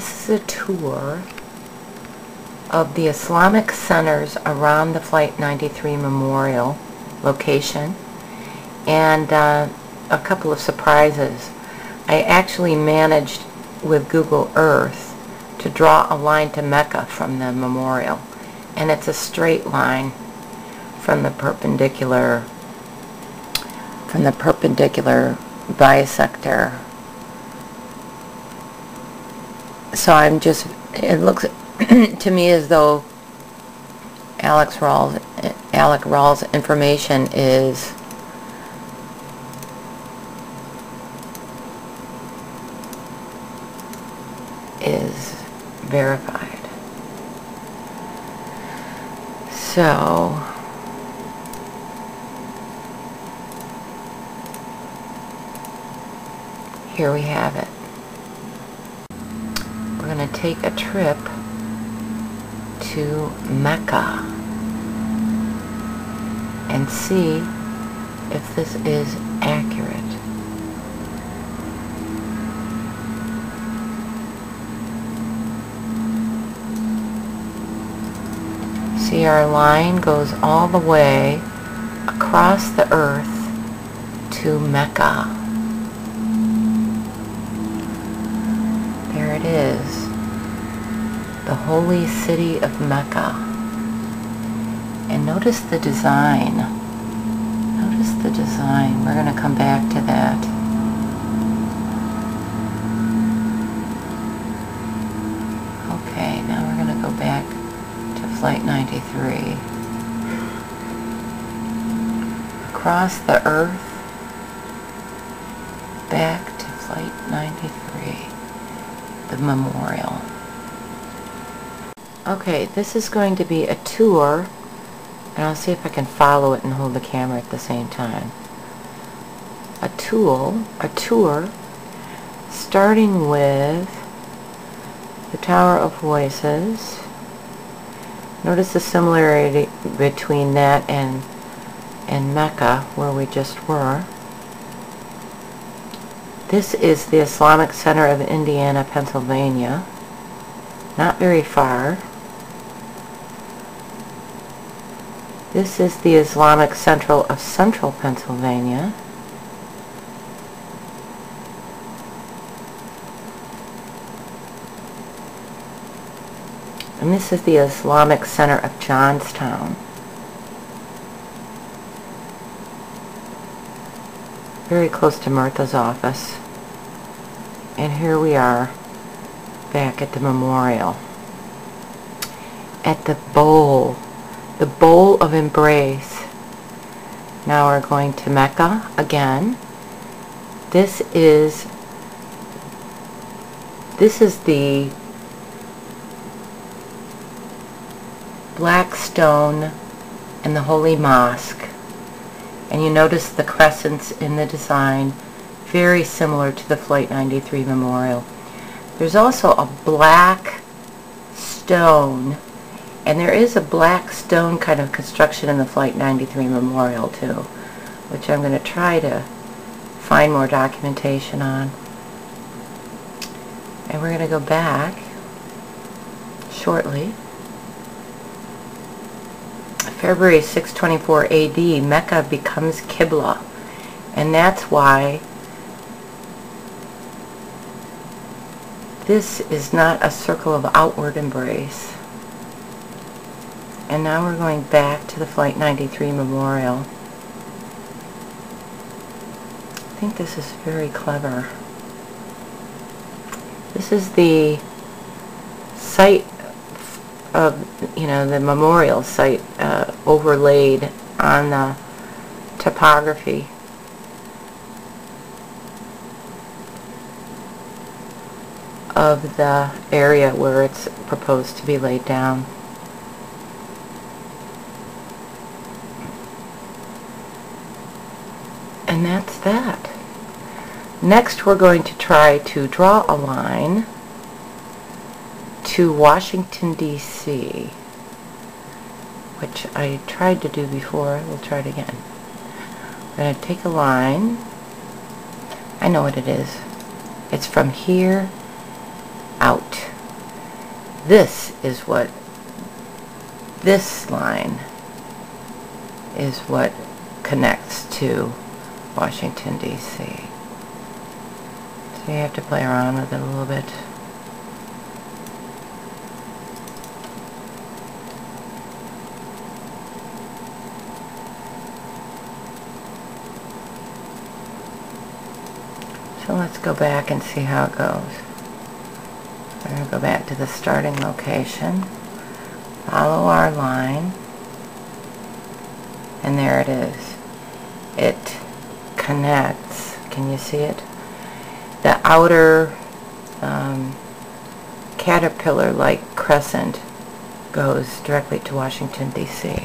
This is a tour of the Islamic centers around the Flight 93 Memorial location, and a couple of surprises. I actually managed with Google Earth to draw a line to Mecca from the memorial, and it's a straight line from the perpendicular bisector. So it looks to me as though Alec Rawls' information is verified. So here we have it. We're going to take a trip to Mecca and see if this is accurate. See, our line goes all the way across the earth to Mecca. There it is, the holy city of Mecca. And notice the design. Notice the design. We're going to come back to that. Okay, now we're going to go back to Flight 93. Across the earth, back to Flight 93, the memorial. Okay, this is going to be a tour, and I'll see if I can follow it and hold the camera at the same time. A tour starting with the Tower of Voices. Notice the similarity between that and Mecca, where we just were. This is the Islamic Center of Indiana, Pennsylvania. Not very far. This is the Islamic Central of Central Pennsylvania. And this is the Islamic Center of Johnstown. Very close to Murtha's office. And here we are back at the memorial. At the bowl of embrace. Now we're going to Mecca again. This is the black stone and the holy mosque, and you notice the crescents in the design, very similar to the Flight 93 memorial. There's also a black stone, and there is a black stone kind of construction in the Flight 93 memorial too, which I'm going to try to find more documentation on. And we're going to go back shortly. February 624 AD, Mecca becomes Qibla, and that's why this is not a circle of outward embrace. And now we're going back to the Flight 93 memorial. I think this is very clever. This is the site of, the memorial site overlaid on the topography. Of the area where it's proposed to be laid down. And that's that. Next we're going to try to draw a line to Washington, D.C., which I tried to do before. We'll try it again. I'm going to take a line. I know what it is. It's from here out. this line is what connects to Washington, D.C. So you have to play around with it a little bit. So let's go back and see how it goes. We're going to go back to the starting location, follow our line, and there it is. It connects. Can you see it? The outer caterpillar-like crescent goes directly to Washington, D.C.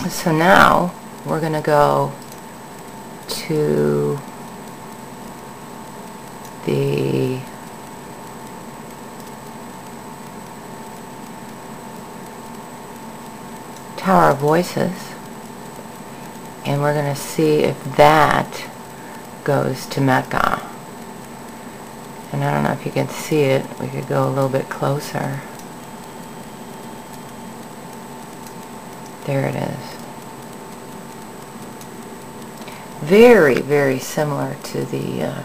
So now we're going to go to the Tower of Voices, and we're going to see if that goes to Mecca. And I don't know if you can see it. We could go a little bit closer. There it is. Very, very similar to the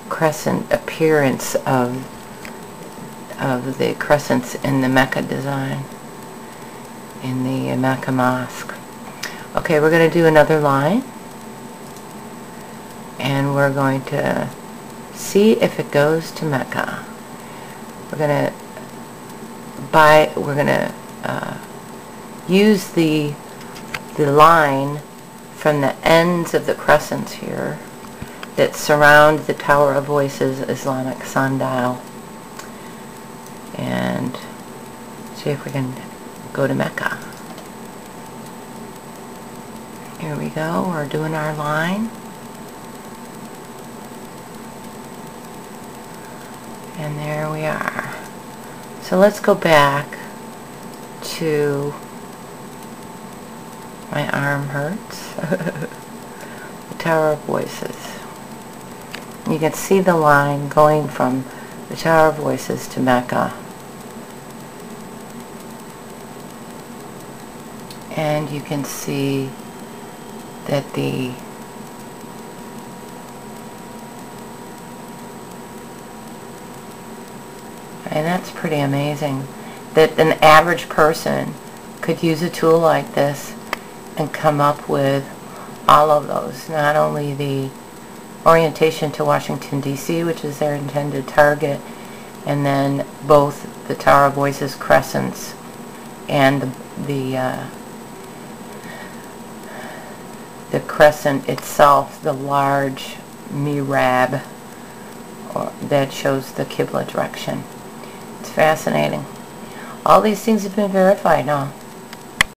crescent appearance of the crescents in the Mecca design, in the Mecca Mosque. Okay, we're going to do another line, and we're going to see if it goes to Mecca. We're going to use the line from the ends of the crescents here that surround the Tower of Voices Islamic sundial, and see if we can go to Mecca. Here we go, we're doing our line. And there we are. So let's go back to, my arm hurts, the Tower of Voices. You can see the line going from the Tower of Voices to Mecca. And you can see that and that's pretty amazing that an average person could use a tool like this and come up with all of those. Not only the orientation to Washington, D.C., which is their intended target, and then both the Tower of Voices crescents and the crescent itself, the large mihrab that shows the Qibla direction. It's fascinating. All these things have been verified now.